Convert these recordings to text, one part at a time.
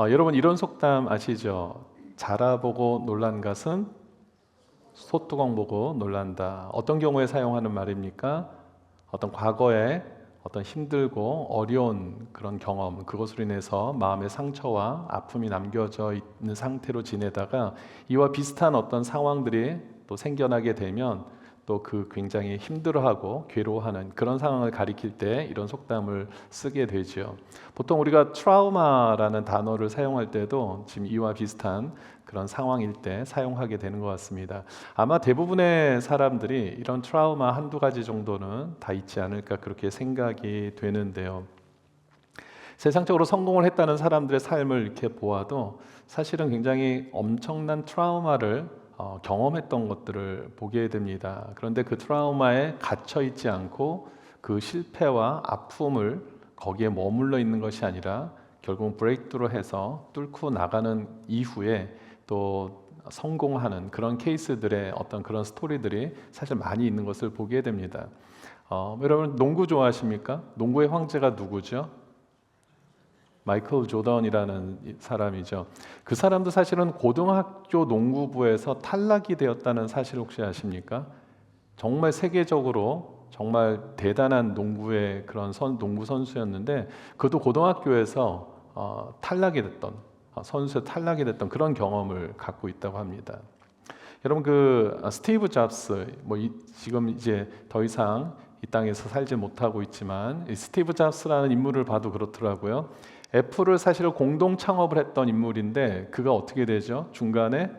여러분 이런 속담 아시죠? 자라보고 놀란 것은 소뚜껑 보고 놀란다. 어떤 경우에 사용하는 말입니까? 어떤 과거에 어떤 힘들고 어려운 그런 경험, 그것으로 인해서 마음의 상처와 아픔이 남겨져 있는 상태로 지내다가 이와 비슷한 어떤 상황들이 또 생겨나게 되면 또 그 굉장히 힘들어하고 괴로워하는 그런 상황을 가리킬 때 이런 속담을 쓰게 되죠. 보통 우리가 트라우마라는 단어를 사용할 때도 지금 이와 비슷한 그런 상황일 때 사용하게 되는 것 같습니다. 아마 대부분의 사람들이 이런 트라우마 한두 가지 정도는 다 있지 않을까 그렇게 생각이 되는데요. 세상적으로 성공을 했다는 사람들의 삶을 이렇게 보아도 사실은 굉장히 엄청난 트라우마를 경험했던 것들을 보게 됩니다. 그런데 그 트라우마에 갇혀 있지 않고 그 실패와 아픔을 거기에 머물러 있는 것이 아니라 결국 브레이크트로 해서 뚫고 나가는 이후에 또 성공하는 그런 케이스들의 어떤 그런 스토리들이 사실 많이 있는 것을 보게 됩니다. 여러분 농구 좋아하십니까? 농구의 황제가 누구죠? 마이클 조던이라는 사람이죠. 그 사람도 사실은 고등학교 농구부에서 탈락이 되었다는 사실 혹시 아십니까? 정말 세계적으로 정말 대단한 농구의 그런 농구 선수였는데 그도 고등학교에서 탈락이 됐던 선수에 탈락이 됐던 그런 경험을 갖고 있다고 합니다. 여러분 그 스티브 잡스 지금 이제 더 이상 이 땅에서 살지 못하고 있지만 이 스티브 잡스라는 인물을 봐도 그렇더라고요. 애플을 사실 공동 창업을 했던 인물인데 그가 어떻게 되죠? 중간에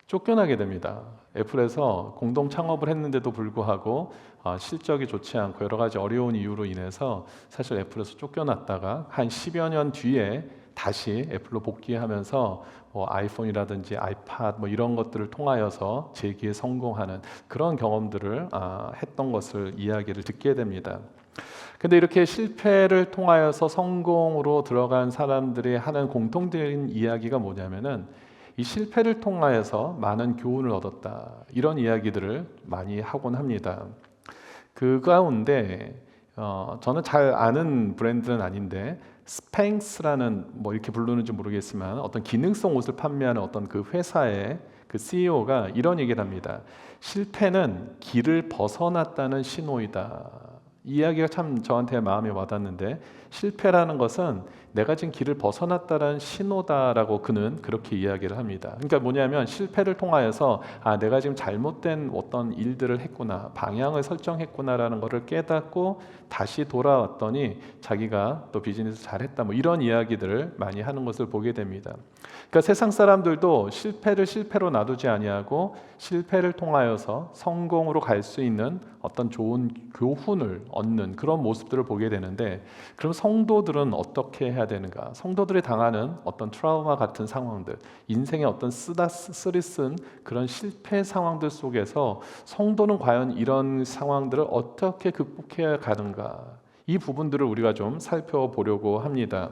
쫓겨나게 됩니다. 애플에서 공동 창업을 했는데도 불구하고 실적이 좋지 않고 여러 가지 어려운 이유로 인해서 사실 애플에서 쫓겨났다가 한 10여 년 뒤에 다시 애플로 복귀하면서 아이폰이라든지 아이팟 이런 것들을 통하여서 재기에 성공하는 그런 경험들을 했던 것을 이야기를 듣게 됩니다. 근데 이렇게 실패를 통하여서 성공으로 들어간 사람들이 하는 공통적인 이야기가 뭐냐면은 이 실패를 통하여서 많은 교훈을 얻었다. 이런 이야기들을 많이 하곤 합니다. 그 가운데 저는 잘 아는 브랜드는 아닌데 스팽스라는 이렇게 부르는지 모르겠지만 어떤 기능성 옷을 판매하는 어떤 그 회사의 그 CEO가 이런 얘기를 합니다. 실패는 길을 벗어났다는 신호이다. 이 이야기가 참 저한테 마음에 와닿는데 실패라는 것은 내가 지금 길을 벗어났다는 신호다라고 그는 그렇게 이야기를 합니다. 그러니까 뭐냐면 실패를 통하여서 내가 지금 잘못된 어떤 일들을 했구나, 방향을 설정했구나라는 것을 깨닫고 다시 돌아왔더니 자기가 또 비즈니스 잘했다 이런 이야기들을 많이 하는 것을 보게 됩니다. 그러니까 세상 사람들도 실패를 실패로 놔두지 아니하고 실패를 통하여서 성공으로 갈 수 있는 어떤 좋은 교훈을 얻는 그런 모습들을 보게 되는데 그럼 성도들은 어떻게 해야 되는가? 성도들이 당하는 어떤 트라우마 같은 상황들, 인생의 어떤 쓰리쓴 그런 실패 상황들 속에서 성도는 과연 이런 상황들을 어떻게 극복해야 가는가? 이 부분들을 우리가 좀 살펴보려고 합니다.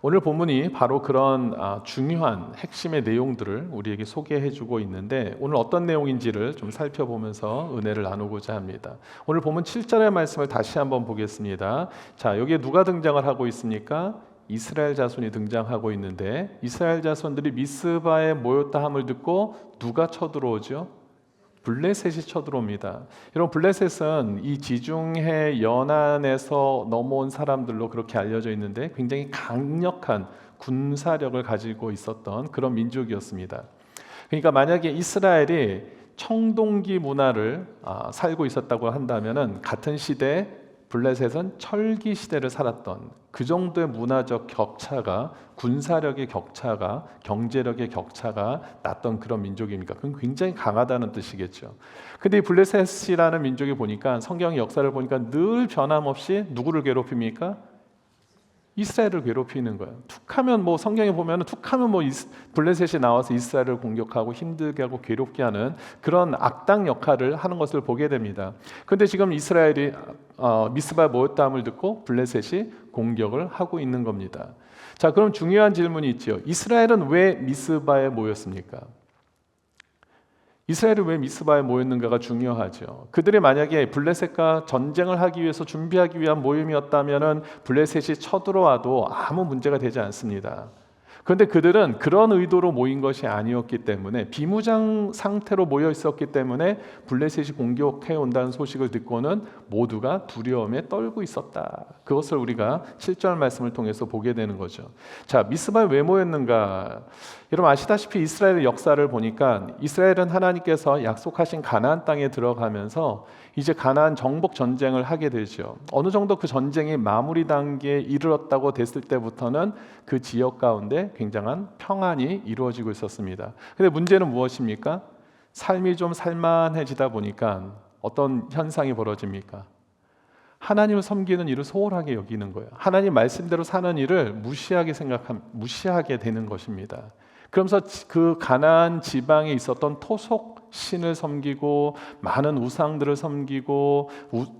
오늘 본문이 바로 그런 중요한 핵심의 내용들을 우리에게 소개해주고 있는데 오늘 어떤 내용인지를 좀 살펴보면서 은혜를 나누고자 합니다. 오늘 본문 7절의 말씀을 다시 한번 보겠습니다. 자, 여기에 누가 등장을 하고 있습니까? 이스라엘 자손이 등장하고 있는데 이스라엘 자손들이 미스바에 모였다 함을 듣고 누가 쳐들어오죠? 블레셋이 쳐들어옵니다. 여러분 블레셋은 이 지중해 연안에서 넘어온 사람들로 그렇게 알려져 있는데 굉장히 강력한 군사력을 가지고 있었던 그런 민족이었습니다. 그러니까 만약에 이스라엘이 청동기 문화를 살고 있었다고 한다면은 같은 시대에 블레셋은 철기 시대를 살았던 그 정도의 문화적 격차가 군사력의 격차가 경제력의 격차가 났던 그런 민족입니까? 그건 굉장히 강하다는 뜻이겠죠. 근데 이 블레셋이라는 민족이 보니까 성경의 역사를 보니까 늘 변함없이 누구를 괴롭힙니까? 이스라엘을 괴롭히는 거예요. 툭하면 성경에 보면은 툭하면 블레셋이 나와서 이스라엘을 공격하고 힘들게 하고 괴롭게 하는 그런 악당 역할을 하는 것을 보게 됩니다. 그런데 지금 이스라엘이 미스바에 모였다함을 듣고 블레셋이 공격을 하고 있는 겁니다. 자, 그럼 중요한 질문이 있죠. 이스라엘은 왜 미스바에 모였습니까? 이스라엘이 왜 미스바에 모였는가가 중요하죠. 그들이 만약에 블레셋과 전쟁을 하기 위해서 준비하기 위한 모임이었다면 블레셋이 쳐들어와도 아무 문제가 되지 않습니다. 그런데 그들은 그런 의도로 모인 것이 아니었기 때문에, 비무장 상태로 모여 있었기 때문에 블레셋이 공격해 온다는 소식을 듣고는 모두가 두려움에 떨고 있었다. 그것을 우리가 7절 말씀을 통해서 보게 되는 거죠. 자, 미스바에 왜 모였는가? 여러분 아시다시피 이스라엘의 역사를 보니까 이스라엘은 하나님께서 약속하신 가나안 땅에 들어가면서 이제 가나안 정복 전쟁을 하게 되죠. 어느 정도 그 전쟁이 마무리 단계에 이르렀다고 됐을 때부터는 그 지역 가운데 굉장한 평안이 이루어지고 있었습니다. 근데 문제는 무엇입니까? 삶이 좀 살만해지다 보니까 어떤 현상이 벌어집니까? 하나님을 섬기는 일을 소홀하게 여기는 거예요. 하나님 말씀대로 사는 일을 무시하게 되는 것입니다. 그러면서 그 가나안 지방에 있었던 토속 신을 섬기고 많은 우상들을 섬기고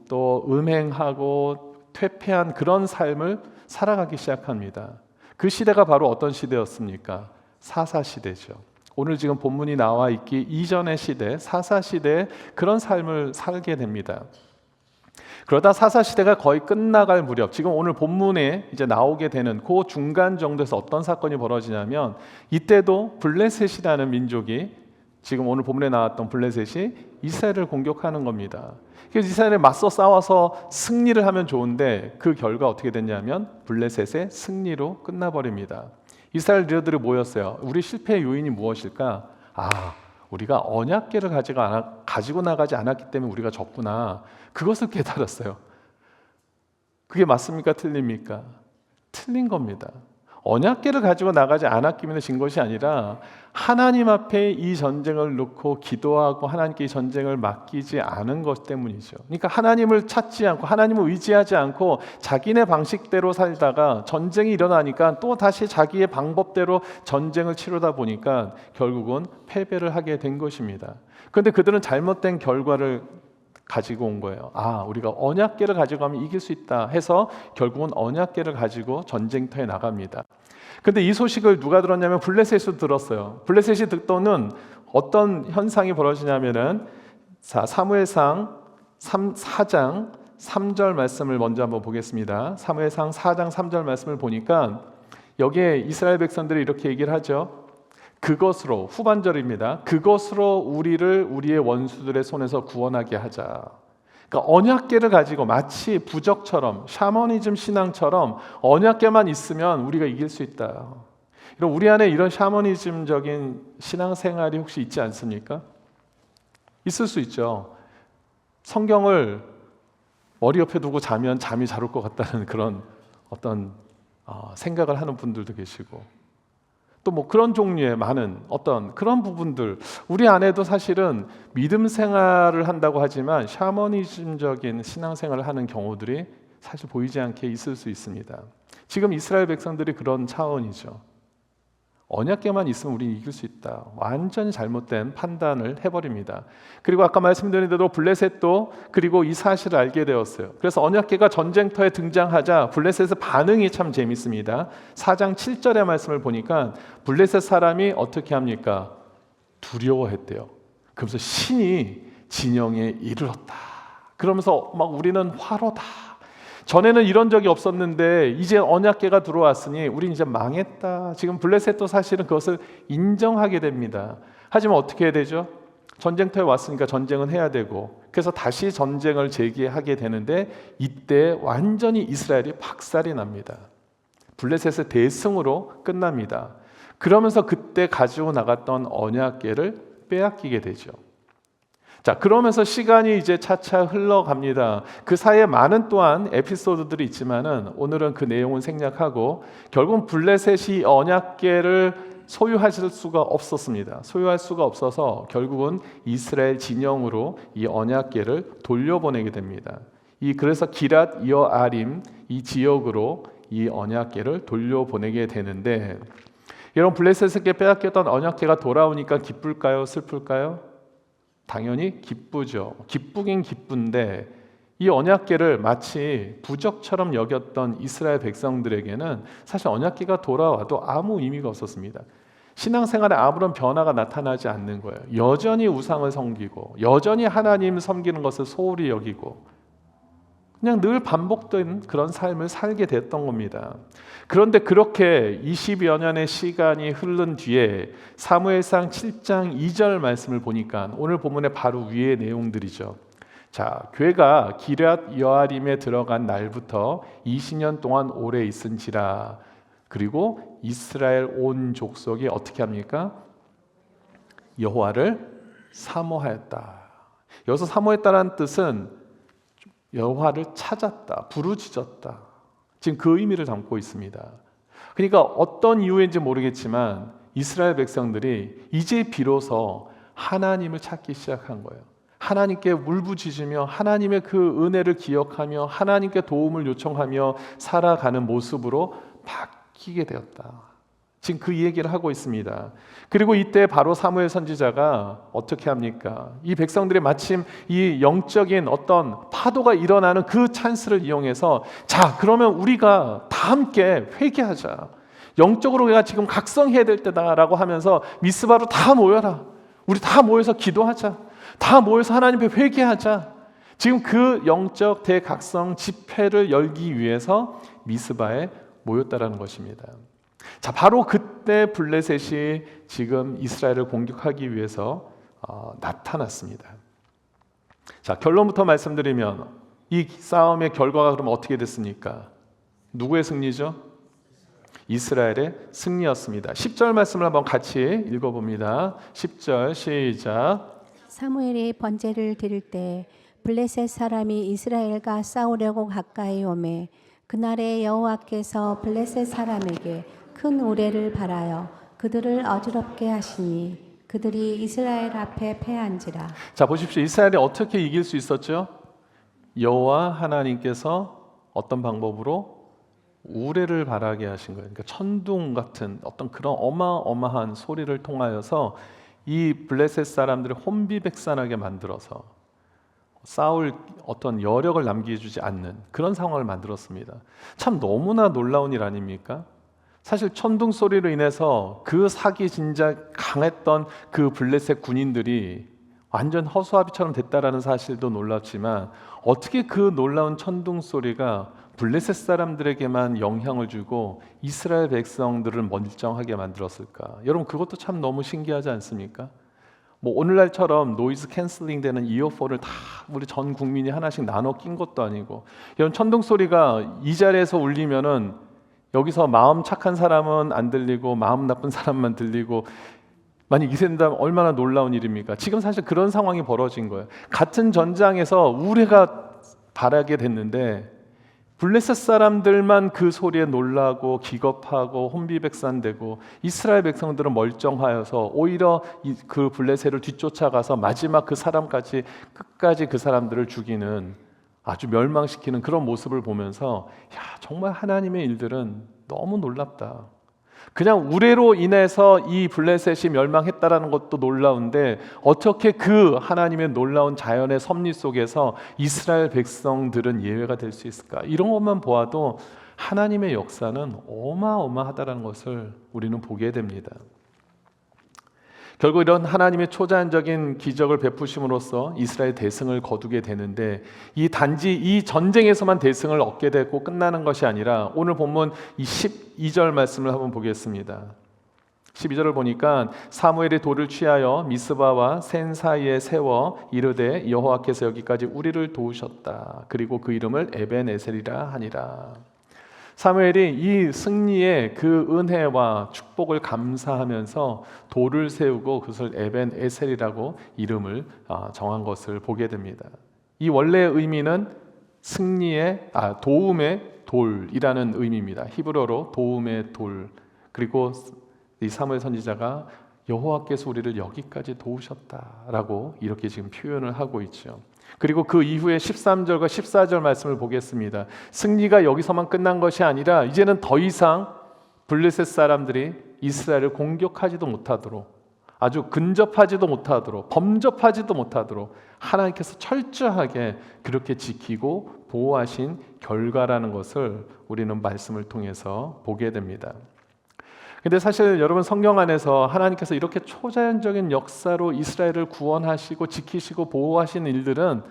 또 음행하고 퇴폐한 그런 삶을 살아가기 시작합니다. 그 시대가 바로 어떤 시대였습니까? 사사 시대죠. 오늘 지금 본문이 나와 있기 이전의 시대, 사사 시대에 그런 삶을 살게 됩니다. 그러다 사사 시대가 거의 끝나갈 무렵, 지금 오늘 본문에 이제 나오게 되는 그 중간 정도에서 어떤 사건이 벌어지냐면, 이때도 블레셋이라는 민족이, 지금 오늘 본문에 나왔던 블레셋이 이스라엘을 공격하는 겁니다. 그래서 이스라엘에 맞서 싸워서 승리를 하면 좋은데 그 결과 어떻게 됐냐면 블레셋의 승리로 끝나버립니다. 이스라엘 리더들이 모였어요. 우리 실패의 요인이 무엇일까? 우리가 언약궤를 가지고 나가지 않았기 때문에 우리가 졌구나. 그것을 깨달았어요. 그게 맞습니까? 틀립니까? 틀린 겁니다. 언약궤를 가지고 나가지 않았기 때문에 진 것이 아니라 하나님 앞에 이 전쟁을 놓고 기도하고 하나님께 이 전쟁을 맡기지 않은 것 때문이죠. 그러니까 하나님을 찾지 않고 하나님을 의지하지 않고 자기네 방식대로 살다가 전쟁이 일어나니까 또 다시 자기의 방법대로 전쟁을 치르다 보니까 결국은 패배를 하게 된 것입니다. 그런데 그들은 잘못된 결과를 가지고 온 거예요. 우리가 언약궤를 가지고 가면 이길 수 있다 해서 결국은 언약궤를 가지고 전쟁터에 나갑니다. 근데 이 소식을 누가 들었냐면 블레셋에서 들었어요. 블레셋이 듣고는 어떤 현상이 벌어지냐면은, 사무엘상 4장 3절 말씀을 먼저 한번 보겠습니다. 사무엘상 4장 3절 말씀을 보니까 여기에 이스라엘 백성들이 이렇게 얘기를 하죠. 그것으로, 후반절입니다. 그것으로 우리를 우리의 원수들의 손에서 구원하게 하자. 그러니까 언약궤를 가지고 마치 부적처럼, 샤머니즘 신앙처럼 언약궤만 있으면 우리가 이길 수 있다. 우리 안에 이런 샤머니즘적인 신앙생활이 혹시 있지 않습니까? 있을 수 있죠. 성경을 머리 옆에 두고 자면 잠이 잘 올 것 같다는 그런 어떤 생각을 하는 분들도 계시고, 또 뭐 그런 종류의 많은 어떤 그런 부분들, 우리 안에도 사실은 믿음 생활을 한다고 하지만 샤머니즘적인 신앙생활을 하는 경우들이 사실 보이지 않게 있을 수 있습니다. 지금 이스라엘 백성들이 그런 차원이죠. 언약궤만 있으면 우리는 이길 수 있다. 완전히 잘못된 판단을 해버립니다. 그리고 아까 말씀드린 대로 블레셋도 그리고 이 사실을 알게 되었어요. 그래서 언약궤가 전쟁터에 등장하자 블레셋의 반응이 참 재밌습니다. 4장 7절의 말씀을 보니까 블레셋 사람이 어떻게 합니까? 두려워했대요. 그러면서 신이 진영에 이르렀다. 그러면서 막 우리는 화로다. 전에는 이런 적이 없었는데 이제 언약궤가 들어왔으니 우린 이제 망했다. 지금 블레셋도 사실은 그것을 인정하게 됩니다. 하지만 어떻게 해야 되죠? 전쟁터에 왔으니까 전쟁은 해야 되고, 그래서 다시 전쟁을 재개하게 되는데 이때 완전히 이스라엘이 박살이 납니다. 블레셋의 대승으로 끝납니다. 그러면서 그때 가지고 나갔던 언약궤를 빼앗기게 되죠. 자, 그러면서 시간이 이제 차차 흘러갑니다. 그 사이에 많은 또한 에피소드들이 있지만은 오늘은 그 내용은 생략하고, 결국 블레셋이 언약궤를 소유하실 수가 없었습니다. 소유할 수가 없어서 결국은 이스라엘 진영으로 이 언약궤를 돌려보내게 됩니다. 그래서 기랏 여아림 이 지역으로 이 언약궤를 돌려보내게 되는데, 여러분 블레셋에게 빼앗겼던 언약궤가 돌아오니까 기쁠까요? 슬플까요? 당연히 기쁘죠. 기쁘긴 기쁜데 이 언약궤를 마치 부적처럼 여겼던 이스라엘 백성들에게는 사실 언약궤가 돌아와도 아무 의미가 없었습니다. 신앙생활에 아무런 변화가 나타나지 않는 거예요. 여전히 우상을 섬기고 여전히 하나님 섬기는 것을 소홀히 여기고 그냥 늘 반복된 그런 삶을 살게 됐던 겁니다. 그런데 그렇게 20여 년의 시간이 흐른 뒤에 사무엘상 7장 2절 말씀을 보니까 오늘 본문의 바로 위의 내용들이죠. 자, 괴가 기럇 여아림에 들어간 날부터 20년 동안 오래 있은지라. 그리고 이스라엘 온 족속이 어떻게 합니까? 여호와를 사모하였다. 여기서 사모했다는 뜻은 여호와를 찾았다, 부르짖었다. 지금 그 의미를 담고 있습니다. 그러니까 어떤 이유인지 모르겠지만 이스라엘 백성들이 이제 비로소 하나님을 찾기 시작한 거예요. 하나님께 울부짖으며 하나님의 그 은혜를 기억하며 하나님께 도움을 요청하며 살아가는 모습으로 바뀌게 되었다. 지금 그 얘기를 하고 있습니다. 그리고 이때 바로 사무엘 선지자가 어떻게 합니까? 이 백성들이 마침 이 영적인 어떤 파도가 일어나는 그 찬스를 이용해서 자, 그러면 우리가 다 함께 회개하자. 영적으로 우리가 지금 각성해야 될 때다라고 하면서 미스바로 다 모여라. 우리 다 모여서 기도하자. 다 모여서 하나님 앞에 회개하자. 지금 그 영적 대각성 집회를 열기 위해서 미스바에 모였다라는 것입니다. 자, 바로 그때 블레셋이 지금 이스라엘을 공격하기 위해서 나타났습니다. 자, 결론부터 말씀드리면 이 싸움의 결과가 그럼 어떻게 됐습니까? 누구의 승리죠? 이스라엘의 승리였습니다. 10절 말씀을 한번 같이 읽어봅니다. 10절 시작. 사무엘이 번제를 드릴 때 블레셋 사람이 이스라엘과 싸우려고 가까이 오매 그날에 여호와께서 블레셋 사람에게 큰 우레를 발하여 그들을 어지럽게 하시니 그들이 이스라엘 앞에 패한지라. 자, 보십시오. 이스라엘이 어떻게 이길 수 있었죠? 여호와 하나님께서 어떤 방법으로 우레를 발하게 하신 거예요. 그러니까 천둥 같은 어떤 그런 어마어마한 소리를 통하여서 이 블레셋 사람들을 혼비백산하게 만들어서 싸울 어떤 여력을 남겨주지 않는 그런 상황을 만들었습니다. 참 너무나 놀라운 일 아닙니까? 사실 천둥 소리로 인해서 그 사기 진짜 강했던 그 블레셋 군인들이 완전 허수아비처럼 됐다라는 사실도 놀랍지만 어떻게 그 놀라운 천둥 소리가 블레셋 사람들에게만 영향을 주고 이스라엘 백성들을 멀쩡하게 만들었을까? 여러분 그것도 참 너무 신기하지 않습니까? 뭐 오늘날처럼 노이즈 캔슬링 되는 이어폰을 다 우리 전 국민이 하나씩 나눠 낀 것도 아니고 이런 천둥 소리가 이 자리에서 울리면은 여기서 마음 착한 사람은 안 들리고 마음 나쁜 사람만 들리고 만약 이렇게 된다면 얼마나 놀라운 일입니까? 지금 사실 그런 상황이 벌어진 거예요. 같은 전장에서 우레가 발하게 됐는데 블레셋 사람들만 그 소리에 놀라고 기겁하고 혼비백산되고 이스라엘 백성들은 멀쩡하여서 오히려 그 블레셋을 뒤쫓아가서 마지막 그 사람까지 끝까지 그 사람들을 죽이는 아주 멸망시키는 그런 모습을 보면서 야, 정말 하나님의 일들은 너무 놀랍다. 그냥 우레로 인해서 이 블레셋이 멸망했다라는 것도 놀라운데 어떻게 그 하나님의 놀라운 자연의 섭리 속에서 이스라엘 백성들은 예외가 될 수 있을까? 이런 것만 보아도 하나님의 역사는 어마어마하다는 것을 우리는 보게 됩니다. 결국 이런 하나님의 초자연적인 기적을 베푸심으로써 이스라엘 대승을 거두게 되는데 이 단지 이 전쟁에서만 대승을 얻게 되고 끝나는 것이 아니라 오늘 본문 이 12절 말씀을 한번 보겠습니다. 12절을 보니까 사무엘이 돌을 취하여 미스바와 센 사이에 세워 이르되 여호와께서 여기까지 우리를 도우셨다. 그리고 그 이름을 에벤에셀이라 하니라. 사무엘이 이 승리의 그 은혜와 축복을 감사하면서 돌을 세우고 그것을 에벤에셀이라고 이름을 정한 것을 보게 됩니다. 이 원래의 의미는 승리의 도움의 돌이라는 의미입니다. 히브리어로 도움의 돌. 그리고 이 사무엘 선지자가 여호와께서 우리를 여기까지 도우셨다라고 이렇게 지금 표현을 하고 있죠. 그리고 그 이후에 13절과 14절 말씀을 보겠습니다. 승리가 여기서만 끝난 것이 아니라 이제는 더 이상 블레셋 사람들이 이스라엘을 공격하지도 못하도록 아주 근접하지도 못하도록 범접하지도 못하도록 하나님께서 철저하게 그렇게 지키고 보호하신 결과라는 것을 우리는 말씀을 통해서 보게 됩니다. 근데 사실 여러분 성경 안에서 하나님께서 이렇게 초자연적인 역사로 이스라엘을 구원하시고 지키시고 보호하시는 일들은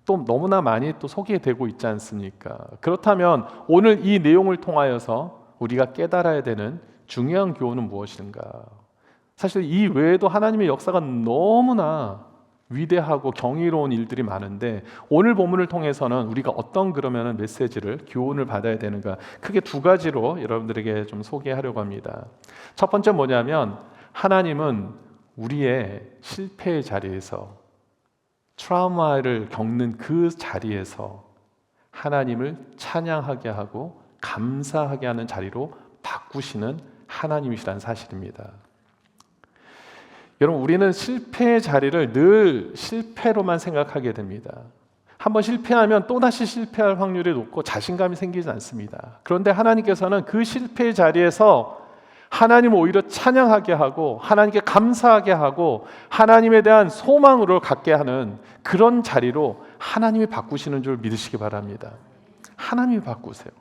또 너무나 많이 또 소개되고 있지 않습니까? 그렇다면 오늘 이 내용을 통하여서 우리가 깨달아야 되는 중요한 교훈은 무엇인가? 사실 이 외에도 하나님의 역사가 너무나 위대하고 경이로운 일들이 많은데 오늘 본문을 통해서는 우리가 어떤 그러면은 메시지를 교훈을 받아야 되는가 크게 두 가지로 여러분들에게 좀 소개하려고 합니다. 첫 번째 뭐냐면 하나님은 우리의 실패의 자리에서 트라우마를 겪는 그 자리에서 하나님을 찬양하게 하고 감사하게 하는 자리로 바꾸시는 하나님이시라는 사실입니다. 여러분 우리는 실패의 자리를 늘 실패로만 생각하게 됩니다. 한번 실패하면 또다시 실패할 확률이 높고 자신감이 생기지 않습니다. 그런데 하나님께서는 그 실패의 자리에서 하나님을 오히려 찬양하게 하고 하나님께 감사하게 하고 하나님에 대한 소망으로 갖게 하는 그런 자리로 하나님이 바꾸시는 줄 믿으시기 바랍니다. 하나님이 바꾸세요.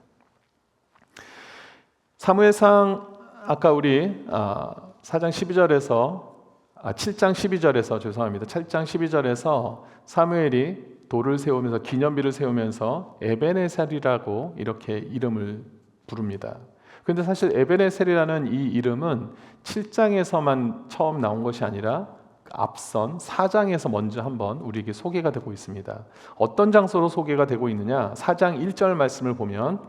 사무엘상 아까 우리 4장 12절에서 7장 12절에서 죄송합니다. 7장 12절에서 사무엘이 돌을 세우면서 기념비를 세우면서 에베네셀이라고 이렇게 이름을 부릅니다. 그런데 사실 에베네셀이라는 이 이름은 7장에서만 처음 나온 것이 아니라 앞선 4장에서 먼저 한번 우리에게 소개가 되고 있습니다. 어떤 장소로 소개가 되고 있느냐? 4장 1절 말씀을 보면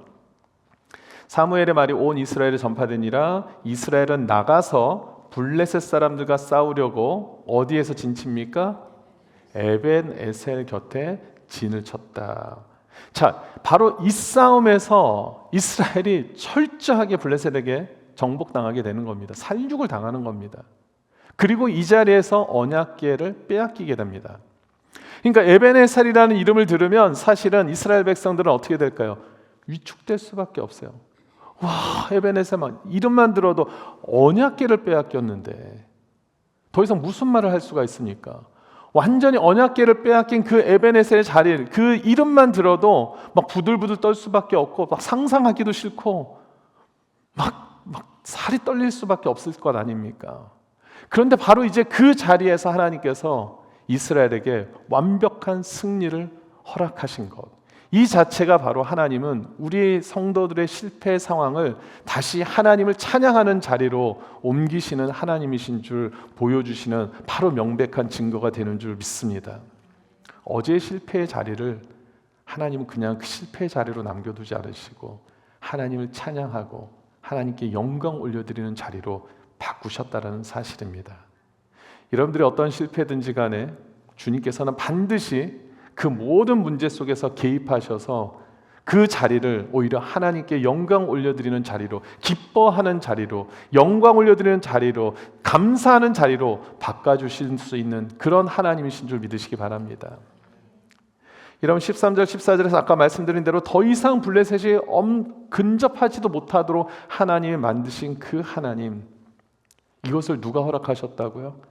사무엘의 말이 온 이스라엘에 전파되니라 이스라엘은 나가서 블레셋 사람들과 싸우려고 어디에서 진칩니까? 에벤에셀 곁에 진을 쳤다. 자, 바로 이 싸움에서 이스라엘이 철저하게 블레셋에게 정복당하게 되는 겁니다. 살육을 당하는 겁니다. 그리고 이 자리에서 언약궤를 빼앗기게 됩니다. 그러니까 에벤에셀이라는 이름을 들으면 사실은 이스라엘 백성들은 어떻게 될까요? 위축될 수밖에 없어요. 와, 에벤에셀만 이름만 들어도 언약궤를 빼앗겼는데 더 이상 무슨 말을 할 수가 있습니까? 완전히 언약궤를 빼앗긴 그 에벤에셀의 자리, 그 이름만 들어도 막 부들부들 떨 수밖에 없고 막 상상하기도 싫고 막 살이 떨릴 수밖에 없을 것 아닙니까? 그런데 바로 이제 그 자리에서 하나님께서 이스라엘에게 완벽한 승리를 허락하신 것, 이 자체가 바로 하나님은 우리 성도들의 실패 상황을 다시 하나님을 찬양하는 자리로 옮기시는 하나님이신 줄 보여주시는 바로 명백한 증거가 되는 줄 믿습니다. 어제의 실패의 자리를 하나님은 그냥 그 실패의 자리로 남겨두지 않으시고 하나님을 찬양하고 하나님께 영광 올려드리는 자리로 바꾸셨다는 사실입니다. 여러분들이 어떤 실패든지 간에 주님께서는 반드시 그 모든 문제 속에서 개입하셔서 그 자리를 오히려 하나님께 영광 올려드리는 자리로, 기뻐하는 자리로, 영광 올려드리는 자리로, 감사하는 자리로 바꿔주실 수 있는 그런 하나님이신 줄 믿으시기 바랍니다. 여러분 13절 14절에서 아까 말씀드린 대로 더 이상 블레셋이 근접하지도 못하도록 하나님이 만드신 그 하나님, 이것을 누가 허락하셨다고요?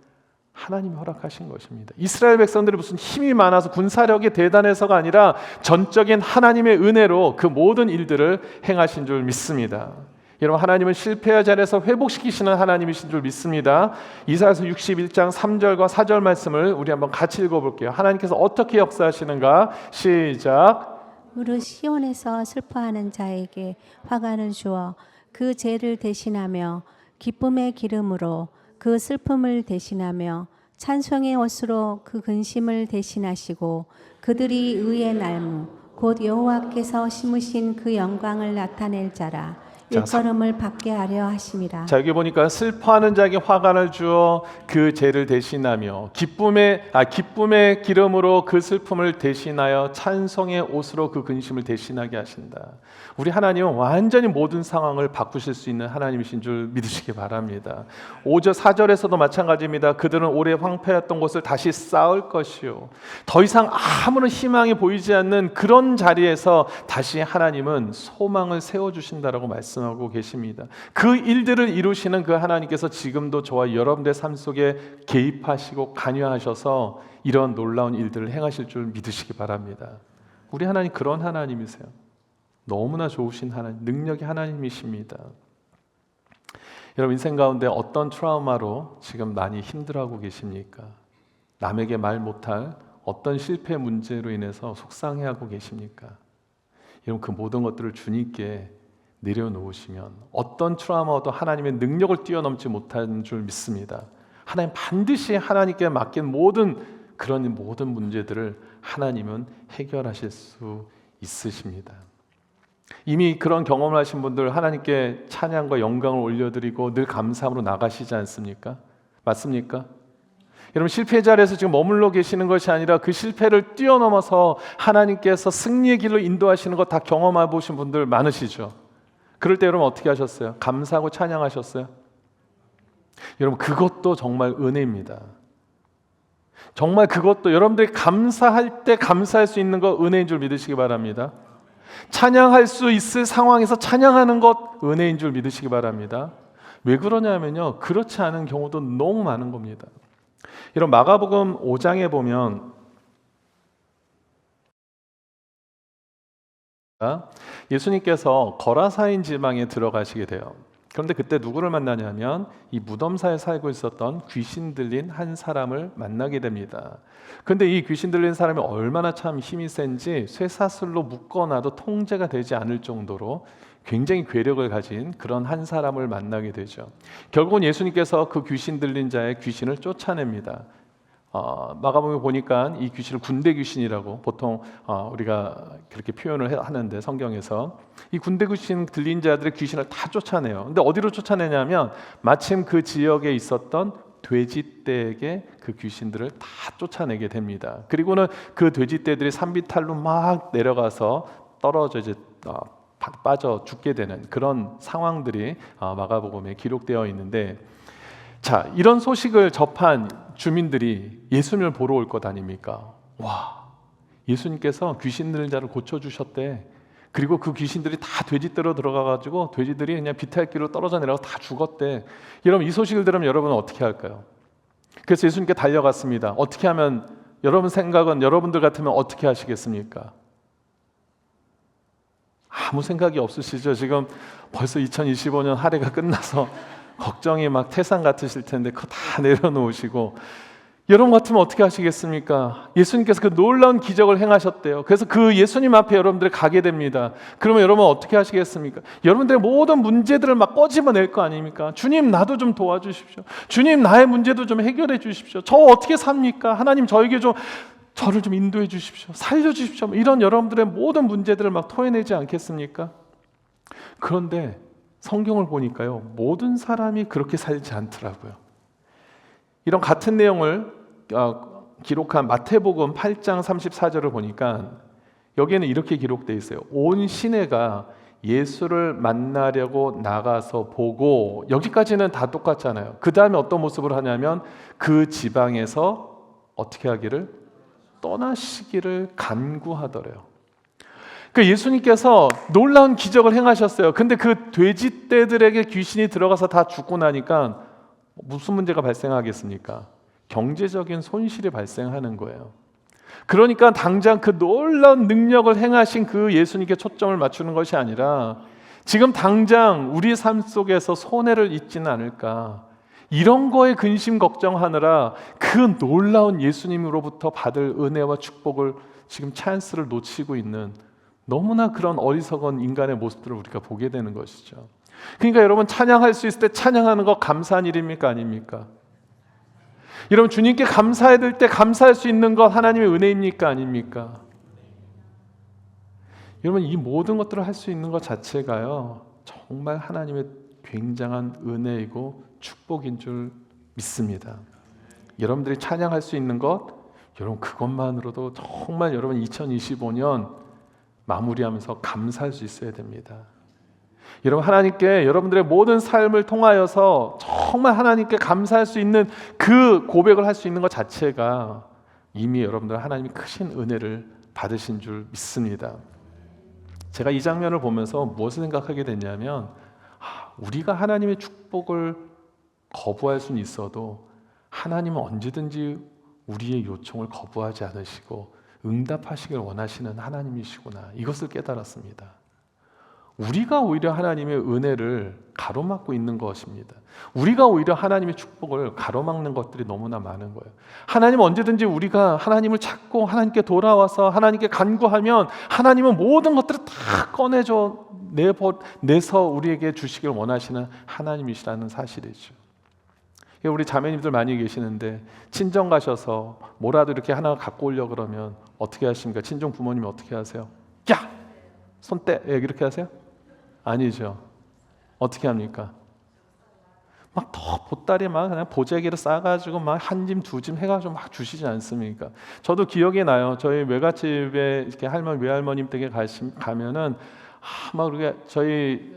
하나님이 허락하신 것입니다. 이스라엘 백성들이 무슨 힘이 많아서 군사력이 대단해서가 아니라 전적인 하나님의 은혜로 그 모든 일들을 행하신 줄 믿습니다. 여러분 하나님은 실패의 자리에서 회복시키시는 하나님이신 줄 믿습니다. 이사야서 61장 3절과 4절 말씀을 우리 한번 같이 읽어볼게요. 하나님께서 어떻게 역사하시는가? 시작. 무릇 시온에서 슬퍼하는 자에게 화관을 주어 그 죄를 대신하며 기쁨의 기름으로 그 슬픔을 대신하며 찬송의 옷으로 그 근심을 대신하시고 그들이 의의 나무 곧 여호와께서 심으신 그 영광을 나타낼 자라 일컬음을 받게 하려 하심이라. 자, 여기 보니까 슬퍼하는 자에게 화관을 주어 그 죄를 대신하며 기쁨의 기름으로 그 슬픔을 대신하여 찬송의 옷으로 그 근심을 대신하게 하신다. 우리 하나님은 완전히 모든 상황을 바꾸실 수 있는 하나님이신 줄 믿으시기 바랍니다. 5절 4절에서도 마찬가지입니다. 그들은 오래 황폐했던 곳을 다시 쌓을 것이요, 더 이상 아무런 희망이 보이지 않는 그런 자리에서 다시 하나님은 소망을 세워주신다라고 말씀하고 계십니다. 그 일들을 이루시는 그 하나님께서 지금도 저와 여러분들의 삶 속에 개입하시고 관여하셔서 이런 놀라운 일들을 행하실 줄 믿으시기 바랍니다. 우리 하나님 그런 하나님이세요. 너무나 좋으신 하나님, 능력의 하나님이십니다. 여러분 인생 가운데 어떤 트라우마로 지금 많이 힘들어하고 계십니까? 남에게 말 못할 어떤 실패 문제로 인해서 속상해하고 계십니까? 여러분 그 모든 것들을 주님께 내려놓으시면 어떤 트라우마도 하나님의 능력을 뛰어넘지 못하는 줄 믿습니다. 하나님 반드시 하나님께 맡긴 그런 모든 문제들을 하나님은 해결하실 수 있으십니다. 이미 그런 경험을 하신 분들 하나님께 찬양과 영광을 올려드리고 늘 감사함으로 나가시지 않습니까? 맞습니까? 여러분 실패의 자리에서 지금 머물러 계시는 것이 아니라 그 실패를 뛰어넘어서 하나님께서 승리의 길로 인도하시는 것 다 경험해 보신 분들 많으시죠? 그럴 때 여러분 어떻게 하셨어요? 감사하고 찬양하셨어요? 여러분 그것도 정말 은혜입니다. 정말 그것도 여러분들이 감사할 때 감사할 수 있는 것 은혜인 줄 믿으시기 바랍니다. 찬양할 수 있을 상황에서 찬양하는 것 은혜인 줄 믿으시기 바랍니다. 왜 그러냐면요, 그렇지 않은 경우도 너무 많은 겁니다. 이런 마가복음 5장에 보면 예수님께서 거라사인 지방에 들어가시게 돼요. 그런데 그때 누구를 만나냐면 이 무덤사에 살고 있었던 귀신 들린 한 사람을 만나게 됩니다. 그런데 이 귀신 들린 사람이 얼마나 참 힘이 센지 쇠사슬로 묶어놔도 통제가 되지 않을 정도로 굉장히 괴력을 가진 그런 한 사람을 만나게 되죠. 결국은 예수님께서 그 귀신 들린 자의 귀신을 쫓아냅니다. 마가복음에 보니까 이 귀신을 군대 귀신이라고 보통 우리가 그렇게 표현을 하는데 성경에서 이 군대 귀신 들린 자들의 귀신을 다 쫓아내요. 근데 어디로 쫓아내냐면 마침 그 지역에 있었던 돼지떼에게 그 귀신들을 다 쫓아내게 됩니다. 그리고는 그 돼지떼들이 산비탈로 막 내려가서 떨어져 이제 빠져 죽게 되는 그런 상황들이 마가복음에 기록되어 있는데, 자, 이런 소식을 접한 주민들이 예수님을 보러 올 것 아닙니까? 와, 예수님께서 귀신 들린 자를 고쳐주셨대. 그리고 그 귀신들이 다 돼지떼로 들어가가지고 돼지들이 그냥 비탈길로 떨어져 내려가서 다 죽었대. 여러분 이 소식을 들으면 여러분은 어떻게 할까요? 그래서 예수님께 달려갔습니다. 어떻게 하면, 여러분 생각은, 여러분들 같으면 어떻게 하시겠습니까? 아무 생각이 없으시죠? 지금 벌써 2025년 한 해가 끝나서 걱정이 막 태산 같으실 텐데 그거 다 내려놓으시고, 여러분 같으면 어떻게 하시겠습니까? 예수님께서 그 놀라운 기적을 행하셨대요. 그래서 그 예수님 앞에 여러분들이 가게 됩니다. 그러면 여러분 어떻게 하시겠습니까? 여러분들의 모든 문제들을 막 꺼집어낼 거 아닙니까? 주님 나도 좀 도와주십시오. 주님 나의 문제도 좀 해결해 주십시오. 저 어떻게 삽니까? 하나님 저를 좀 인도해 주십시오. 살려주십시오. 이런 여러분들의 모든 문제들을 막 토해내지 않겠습니까? 그런데 성경을 보니까요, 모든 사람이 그렇게 살지 않더라고요. 이런 같은 내용을 기록한 마태복음 8장 34절을 보니까 여기에는 이렇게 기록되어 있어요. 온 시내가 예수를 만나려고 나가서 보고, 여기까지는 다 똑같잖아요. 그 다음에 어떤 모습을 하냐면 그 지방에서 어떻게 하기를? 떠나시기를 간구하더래요. 그 예수님께서 놀라운 기적을 행하셨어요. 근데 그 돼지떼들에게 귀신이 들어가서 다 죽고 나니까 무슨 문제가 발생하겠습니까? 경제적인 손실이 발생하는 거예요. 그러니까 당장 그 놀라운 능력을 행하신 그 예수님께 초점을 맞추는 것이 아니라 지금 당장 우리 삶 속에서 손해를 입지는 않을까, 이런 거에 근심 걱정하느라 그 놀라운 예수님으로부터 받을 은혜와 축복을 지금 찬스를 놓치고 있는 너무나 그런 어리석은 인간의 모습들을 우리가 보게 되는 것이죠. 그러니까 여러분 찬양할 수 있을 때 찬양하는 거 감사한 일입니까? 아닙니까? 여러분 주님께 감사해야 될 때 감사할 수 있는 것 하나님의 은혜입니까? 아닙니까? 여러분 이 모든 것들을 할 수 있는 것 자체가요 정말 하나님의 굉장한 은혜이고 축복인 줄 믿습니다. 여러분들이 찬양할 수 있는 것, 여러분 그것만으로도 정말 여러분 2025년 마무리하면서 감사할 수 있어야 됩니다. 여러분 하나님께 여러분들의 모든 삶을 통하여서 정말 하나님께 감사할 수 있는 그 고백을 할 수 있는 것 자체가 이미 여러분들 하나님이 크신 은혜를 받으신 줄 믿습니다. 제가 이 장면을 보면서 무엇을 생각하게 됐냐면, 우리가 하나님의 축복을 거부할 수는 있어도 하나님은 언제든지 우리의 요청을 거부하지 않으시고 응답하시길 원하시는 하나님이시구나, 이것을 깨달았습니다. 우리가 오히려 하나님의 은혜를 가로막고 있는 것입니다. 우리가 오히려 하나님의 축복을 가로막는 것들이 너무나 많은 거예요. 하나님 언제든지 우리가 하나님을 찾고 하나님께 돌아와서 하나님께 간구하면 하나님은 모든 것들을 다 꺼내줘 내서 우리에게 주시길 원하시는 하나님이시라는 사실이죠. 우리 자매님들 많이 계시는데 친정 가셔서 뭐라도 이렇게 하나 갖고 오려고 그러면 어떻게 하십니까? 친정 부모님이 어떻게 하세요? 야! 손 떼! 이렇게 하세요? 아니죠. 어떻게 합니까? 막 더 보따리 막 그냥 보재기를 싸가지고 막 한 짐 두 짐 해가지고 막 주시지 않습니까? 저도 기억이 나요. 저희 외갓집에 이렇게 할머니 외할머님 댁에 가면은 막 우리가 저희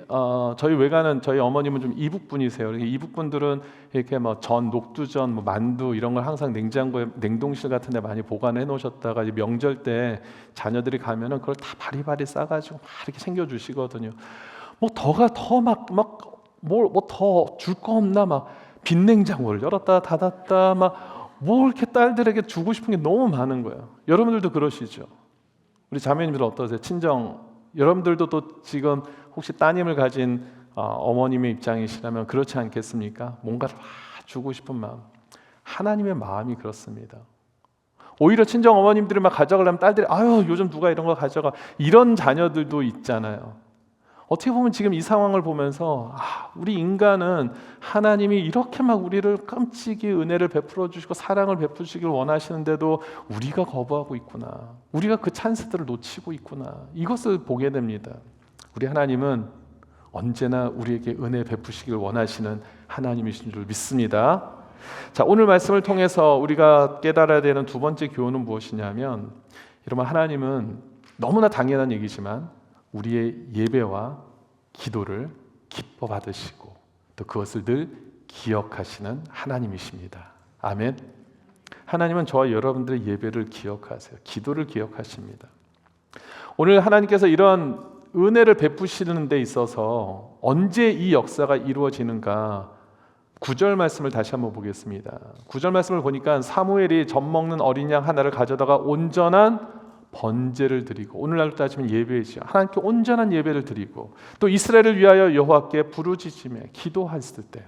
외가는 저희 어머님은 좀 이북 분이세요. 이북 분들은 이렇게 뭐 전, 녹두전, 뭐 만두 이런 걸 항상 냉장고에 냉동실 같은데 많이 보관해 놓으셨다가 명절 때 자녀들이 가면은 그걸 다 바리바리 싸가지고 막 이렇게 챙겨 주시거든요. 뭐 더 줄 거 없나 막 빈 냉장고를 열었다 닫았다 막 뭐 이렇게 딸들에게 주고 싶은 게 너무 많은 거예요. 여러분들도 그러시죠? 우리 자매님들 어떠세요? 친정 여러분들도 또 지금 혹시 따님을 가진 어머님의 입장이시라면 그렇지 않겠습니까? 뭔가를 막 주고 싶은 마음. 하나님의 마음이 그렇습니다. 오히려 친정 어머님들이 막 가져가려면 딸들이 아유 요즘 누가 이런 거 가져가 이런 자녀들도 있잖아요. 어떻게 보면 지금 이 상황을 보면서 우리 인간은 하나님이 이렇게 막 우리를 깜찍이 은혜를 베풀어 주시고 사랑을 베푸시길 원하시는데도 우리가 거부하고 있구나. 우리가 그 찬스들을 놓치고 있구나. 이것을 보게 됩니다. 우리 하나님은 언제나 우리에게 은혜 베푸시길 원하시는 하나님이신 줄 믿습니다. 자, 오늘 말씀을 통해서 우리가 깨달아야 되는 두 번째 교훈은 무엇이냐면 여러분 하나님은 너무나 당연한 얘기지만 우리의 예배와 기도를 기뻐 받으시고 또 그것을 늘 기억하시는 하나님이십니다. 아멘. 하나님은 저와 여러분들의 예배를 기억하세요. 기도를 기억하십니다. 오늘 하나님께서 이런 은혜를 베푸시는 데 있어서 언제 이 역사가 이루어지는가 9절 말씀을 다시 한번 보겠습니다. 9절 말씀을 보니까 사무엘이 젖 먹는 어린 양 하나를 가져다가 온전한 번제를 드리고 오늘날로 따지면 예배이죠. 하나님께 온전한 예배를 드리고 또 이스라엘을 위하여 여호와께 부르짖으며 기도했을 때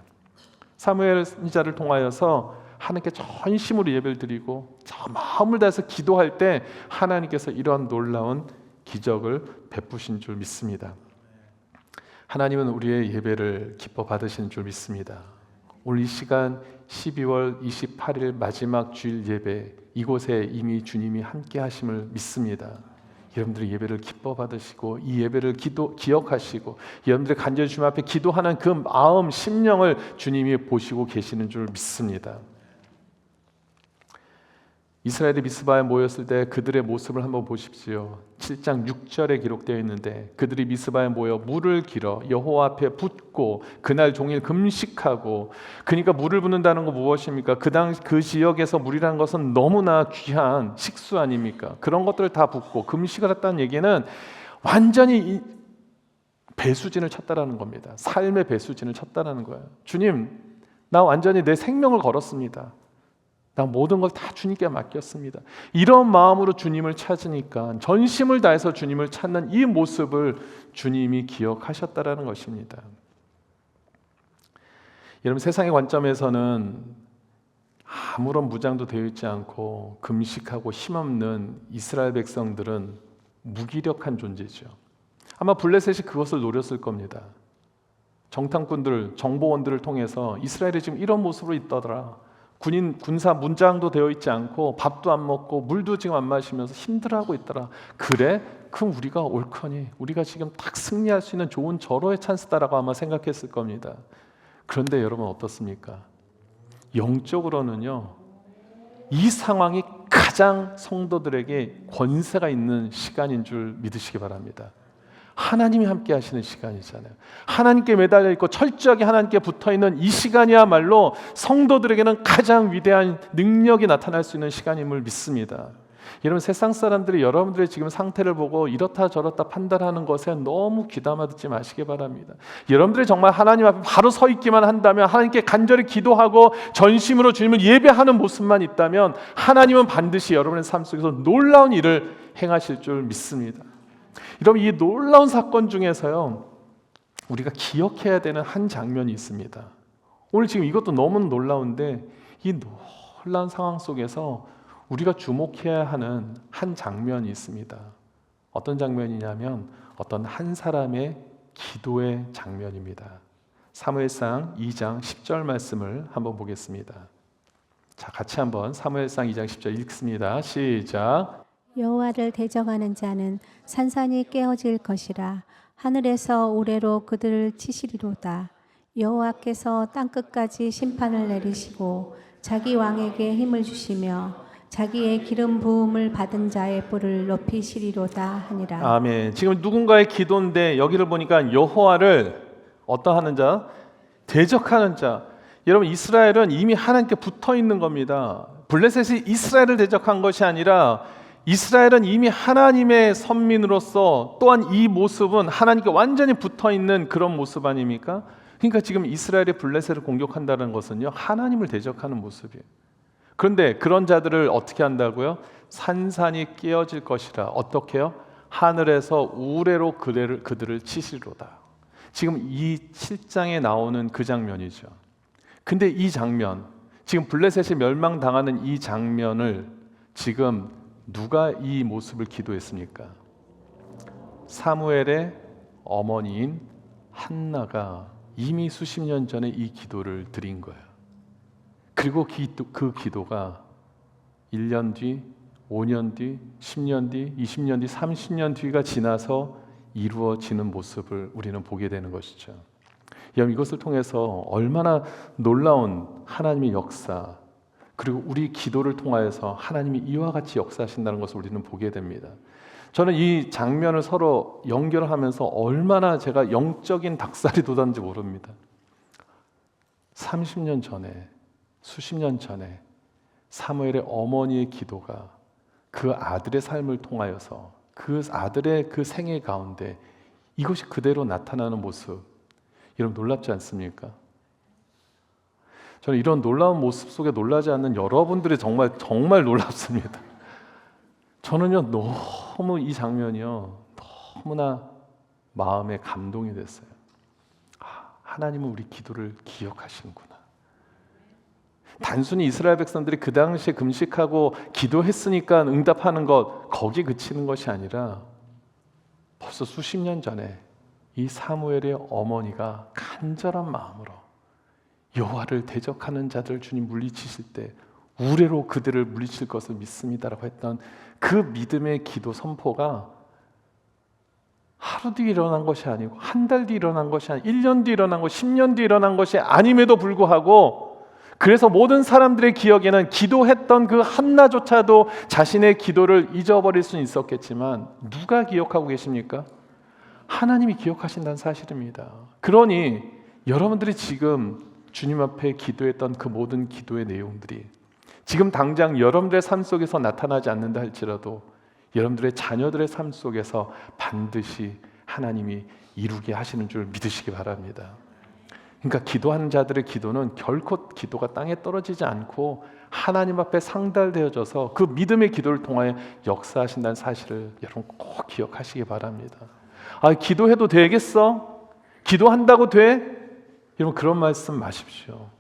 사무엘 선지자를 통하여서 하나님께 전심으로 예배를 드리고 저 마음을 다해서 기도할 때 하나님께서 이러한 놀라운 기적을 베푸신 줄 믿습니다. 하나님은 우리의 예배를 기뻐 받으시는 줄 믿습니다. 오늘 이 시간 12월 28일 마지막 주일 예배 이곳에 이미 주님이 함께 하심을 믿습니다. 여러분들의 예배를 기뻐 받으시고 이 예배를 기억하시고 여러분들의 간절히 주님 앞에 기도하는 그 마음 심령을 주님이 보시고 계시는 줄 믿습니다. 이스라엘이 미스바에 모였을 때 그들의 모습을 한번 보십시오. 7장 6절에 기록되어 있는데 그들이 미스바에 모여 물을 길어 여호와 앞에 붓고 그날 종일 금식하고 그러니까 물을 붓는다는 건 무엇입니까? 그 지역에서 물이라는 것은 너무나 귀한 식수 아닙니까? 그런 것들을 다 붓고 금식을 했다는 얘기는 완전히 배수진을 쳤다라는 겁니다. 삶의 배수진을 쳤다라는 거예요. 주님, 나 완전히 내 생명을 걸었습니다. 나 모든 걸 다 주님께 맡겼습니다. 이런 마음으로 주님을 찾으니까 전심을 다해서 주님을 찾는 이 모습을 주님이 기억하셨다라는 것입니다. 여러분 세상의 관점에서는 아무런 무장도 되어 있지 않고 금식하고 힘없는 이스라엘 백성들은 무기력한 존재죠. 아마 블레셋이 그것을 노렸을 겁니다. 정탐꾼들, 정보원들을 통해서 이스라엘이 지금 이런 모습으로 있더라. 군사 문장도 되어 있지 않고 밥도 안 먹고 물도 지금 안 마시면서 힘들어하고 있더라. 그래? 그럼 우리가 옳거니 우리가 지금 딱 승리할 수 있는 좋은 절호의 찬스다라고 아마 생각했을 겁니다. 그런데 여러분 어떻습니까? 영적으로는요 이 상황이 가장 성도들에게 권세가 있는 시간인 줄 믿으시기 바랍니다. 하나님이 함께 하시는 시간이잖아요. 하나님께 매달려 있고 철저하게 하나님께 붙어 있는 이 시간이야말로 성도들에게는 가장 위대한 능력이 나타날 수 있는 시간임을 믿습니다. 여러분 세상 사람들이 여러분들의 지금 상태를 보고 이렇다 저렇다 판단하는 것에 너무 귀담아 듣지 마시기 바랍니다. 여러분들이 정말 하나님 앞에 바로 서 있기만 한다면 하나님께 간절히 기도하고 전심으로 주님을 예배하는 모습만 있다면 하나님은 반드시 여러분의 삶 속에서 놀라운 일을 행하실 줄 믿습니다. 여러분, 이 놀라운 사건 중에서요, 우리가 기억해야 되는 한 장면이 있습니다. 오늘 지금 이것도 너무 놀라운데 이 놀라운 상황 속에서 우리가 주목해야 하는 한 장면이 있습니다. 어떤 장면이냐면 어떤 한 사람의 기도의 장면입니다. 사무엘상 2장 10절 말씀을 한번 보겠습니다. 자, 같이 한번 사무엘상 2장 10절 읽습니다. 시작. 여호와를 대적하는 자는 산산이 깨어질 것이라. 하늘에서 우레로 그들을 치시리로다. 여호와께서 땅끝까지 심판을 내리시고 자기 왕에게 힘을 주시며 자기의 기름 부음을 받은 자의 뿔을 높이시리로다 하니라. 아멘. 지금 누군가의 기도인데 여기를 보니까 여호와를 어떠하는 자? 대적하는 자. 여러분, 이스라엘은 이미 하나님께 붙어 있는 겁니다. 블레셋이 이스라엘을 대적한 것이 아니라 이스라엘은 이미 하나님의 선민으로서 또한 이 모습은 하나님께 완전히 붙어 있는 그런 모습 아닙니까? 그러니까 지금 이스라엘이 블레셋을 공격한다는 것은요, 하나님을 대적하는 모습이에요. 그런데 그런 자들을 어떻게 한다고요? 산산이 깨어질 것이라. 어떻게요? 하늘에서 우레로 그들을 치시리로다. 지금 이 7장에 나오는 그 장면이죠. 근데 이 장면, 지금 블레셋이 멸망당하는 이 장면을 지금 누가 이 모습을 기도했습니까? 사무엘의 어머니인 한나가 이미 수십 년 전에 이 기도를 드린 거예요. 그리고 그 기도가 1년 뒤, 5년 뒤, 10년 뒤, 20년 뒤, 30년 뒤가 지나서 이루어지는 모습을 우리는 보게 되는 것이죠. 여러분, 이것을 통해서 얼마나 놀라운 하나님의 역사, 그리고 우리 기도를 통하여서 하나님이 이와 같이 역사하신다는 것을 우리는 보게 됩니다. 저는 이 장면을 서로 연결하면서 얼마나 제가 영적인 닭살이 돋았는지 모릅니다. 30년 전에, 수십 년 전에 사무엘의 어머니의 기도가 그 아들의 삶을 통하여서 그 아들의 그 생애 가운데 이것이 그대로 나타나는 모습, 여러분 놀랍지 않습니까? 저는 이런 놀라운 모습 속에 놀라지 않는 여러분들이 정말 놀랍습니다. 저는요, 너무 이 장면이요, 너무나 마음에 감동이 됐어요. 하나님은 우리 기도를 기억하시는구나. 단순히 이스라엘 백성들이 그 당시에 금식하고 기도했으니까 응답하는 것, 거기 그치는 것이 아니라 벌써 수십 년 전에 이 사무엘의 어머니가 간절한 마음으로 여호와를 대적하는 자들 주님 물리치실 때 우레로 그들을 물리칠 것을 믿습니다라고 했던 그 믿음의 기도 선포가 하루 뒤 일어난 것이 아니고 한 달 뒤 일어난 것이 아니고 1년 뒤 일어난 것, 10년 뒤 일어난 것이 아님에도 불구하고, 그래서 모든 사람들의 기억에는 기도했던 그 한나조차도 자신의 기도를 잊어버릴 수는 있었겠지만 누가 기억하고 계십니까? 하나님이 기억하신다는 사실입니다. 그러니 여러분들이 지금 주님 앞에 기도했던 그 모든 기도의 내용들이 지금 당장 여러분들의 삶 속에서 나타나지 않는다 할지라도 여러분들의 자녀들의 삶 속에서 반드시 하나님이 이루게 하시는 줄 믿으시기 바랍니다. 그러니까 기도하는 자들의 기도는 결코 기도가 땅에 떨어지지 않고 하나님 앞에 상달되어져서 그 믿음의 기도를 통하여 역사하신다는 사실을 여러분 꼭 기억하시기 바랍니다. 기도해도 되겠어? 기도한다고 돼? 여러분 그런 말씀 마십시오.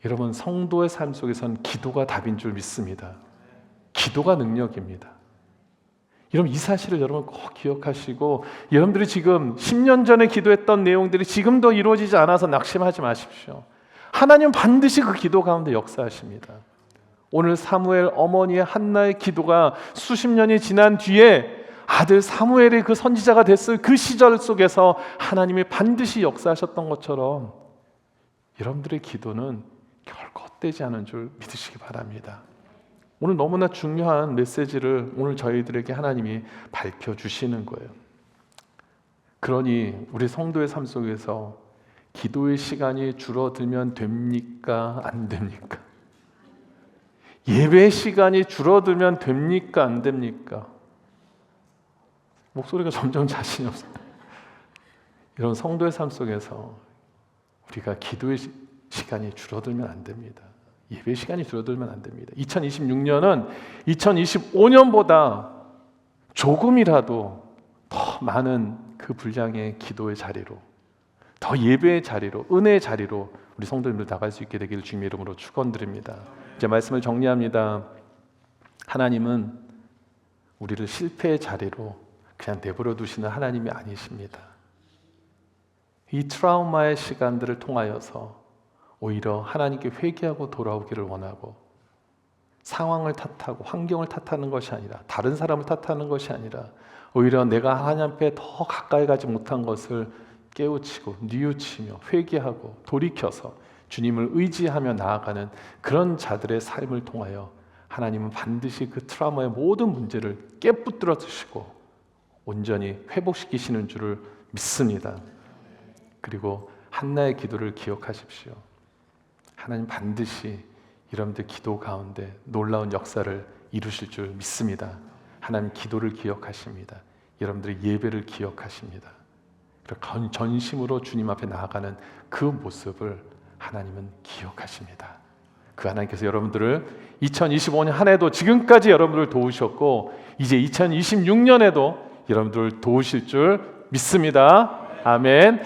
여러분 성도의 삶 속에서는 기도가 답인 줄 믿습니다. 기도가 능력입니다. 여러분 이 사실을 여러분 꼭 기억하시고, 여러분들이 지금 10년 전에 기도했던 내용들이 지금도 이루어지지 않아서 낙심하지 마십시오. 하나님은 반드시 그 기도 가운데 역사하십니다. 오늘 사무엘 어머니의 한나의 기도가 수십 년이 지난 뒤에 아들 사무엘이 그 선지자가 됐을 그 시절 속에서 하나님이 반드시 역사하셨던 것처럼 여러분들의 기도는 결코 헛되지 않은 줄 믿으시기 바랍니다. 오늘 너무나 중요한 메시지를 오늘 저희들에게 하나님이 밝혀주시는 거예요. 그러니 우리 성도의 삶 속에서 기도의 시간이 줄어들면 됩니까? 안 됩니까? 예배 시간이 줄어들면 됩니까? 안 됩니까? 목소리가 점점 자신이 없습니다. 이런 성도의 삶 속에서 우리가 기도의 시간이 줄어들면 안 됩니다. 예배 시간이 줄어들면 안 됩니다. 2026년은 2025년보다 조금이라도 더 많은 그 분량의 기도의 자리로, 더 예배의 자리로, 은혜의 자리로 우리 성도님들 나갈 수 있게 되기를 주님의 이름으로 축원드립니다. 이제 말씀을 정리합니다. 하나님은 우리를 실패의 자리로 그냥 내버려 두시는 하나님이 아니십니다. 이 트라우마의 시간들을 통하여서 오히려 하나님께 회개하고 돌아오기를 원하고, 상황을 탓하고 환경을 탓하는 것이 아니라, 다른 사람을 탓하는 것이 아니라 오히려 내가 하나님 앞에 더 가까이 가지 못한 것을 깨우치고 뉘우치며 회개하고 돌이켜서 주님을 의지하며 나아가는 그런 자들의 삶을 통하여 하나님은 반드시 그 트라우마의 모든 문제를 깨부뚫어 주시고 온전히 회복시키시는 줄을 믿습니다. 그리고 한나의 기도를 기억하십시오. 하나님 반드시 여러분들 기도 가운데 놀라운 역사를 이루실 줄 믿습니다. 하나님 기도를 기억하십니다. 여러분들의 예배를 기억하십니다. 그리고 전심으로 주님 앞에 나아가는 그 모습을 하나님은 기억하십니다. 그 하나님께서 여러분들을 2025년 한 해도 지금까지 여러분들을 도우셨고 이제 2026년에도 여러분들을 도우실 줄 믿습니다. 아멘.